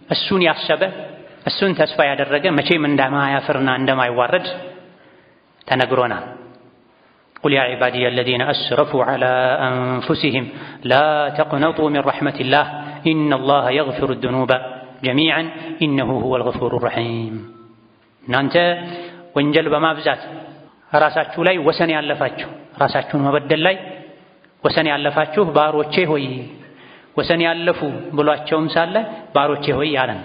እሱን ያሰበ እሱን ተስፋ ያደረገ መቼም እንደማያፍርና እንደማይዋረድ ተነግሮናል። ቁል ያ ዒባዲየ አለዚነ አስረፉ ዐላ አንፉሲሂም ላ ተቅነጡ ሚን ረሕመቲላህ ኢነላሀ የግፊሩ ዙኑበ ጀሚዐን ኢነሁ ሁወል ገፉሩ ረሒም። እናንተ ወንጀል በማብዛት ራሳችሁ ላይ ወሰን ያለፋችሁ፣ ራሳችሁን መበደል ላይ ወሰን ያለፋችሁ ባሮቼ ሆይ፣ ወሰን ያለፉ ብሏቸውም ሳለ ባሮቼ ሆይ ያለን።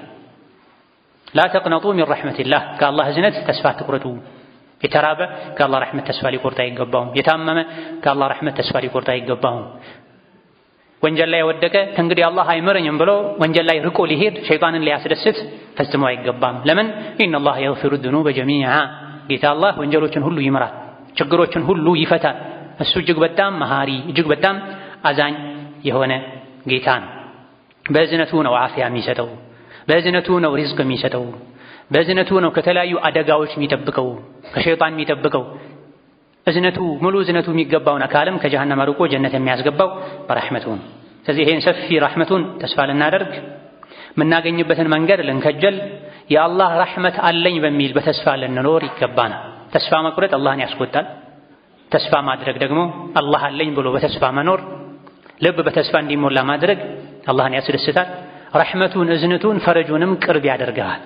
ላ ተቅነጡ ሚን ረሕመቲላህ ከአላህ እዝነት ተስፋ አትቁረጡ። የተራበ ከአላህ ረሕመት ተስፋ ሊቆርጥ አይገባውም። የታመመ ከአላህ ረሕመት ተስፋ ሊቆርጥ አይገባውም። ወንጀል ላይ የወደቀ ከእንግዲህ አላህ አይምረኝም ብሎ ወንጀል ላይ ርቆ ሊሄድ ሸይጣንን ሊያስደስት ፈጽሞ አይገባም። ለምን? ኢነላህ የግፊሩ ዙኑበ ጀሚዓ ጌታ አላህ ወንጀሎችን ሁሉ ይምራል፣ ችግሮችን ሁሉ ይፈታል። እሱ እጅግ በጣም መሃሪ እጅግ በጣም አዛኝ የሆነ ጌታ ነው። በእዝነቱ ነው ዓፊያ የሚሰጠው፣ በእዝነቱ ነው ሪዝቅ የሚሰጠው፣ በእዝነቱ ነው ከተለያዩ አደጋዎች የሚጠብቀው፣ ከሸይጣን የሚጠብቀው። እዝነቱ ሙሉ እዝነቱ የሚገባውን አካልም ከጀሃነም አርቆ ጀነት የሚያስገባው በረሕመቱ ነው። ስለዚህ ይሄን ሰፊ ረሕመቱን ተስፋ ልናደርግ የምናገኝበትን መንገድ ልንከጀል የአላህ ረሕመት አለኝ በሚል በተስፋ ልንኖር ይገባናል። ተስፋ መቁረጥ አላህን ያስቆጣል። ተስፋ ማድረግ ደግሞ አላህ አለኝ ብሎ በተስፋ መኖር፣ ልብ በተስፋ እንዲሞላ ማድረግ አላህን ያስደስታል። ረሕመቱን እዝነቱን ፈረጁንም ቅርብ ያደርግሃል።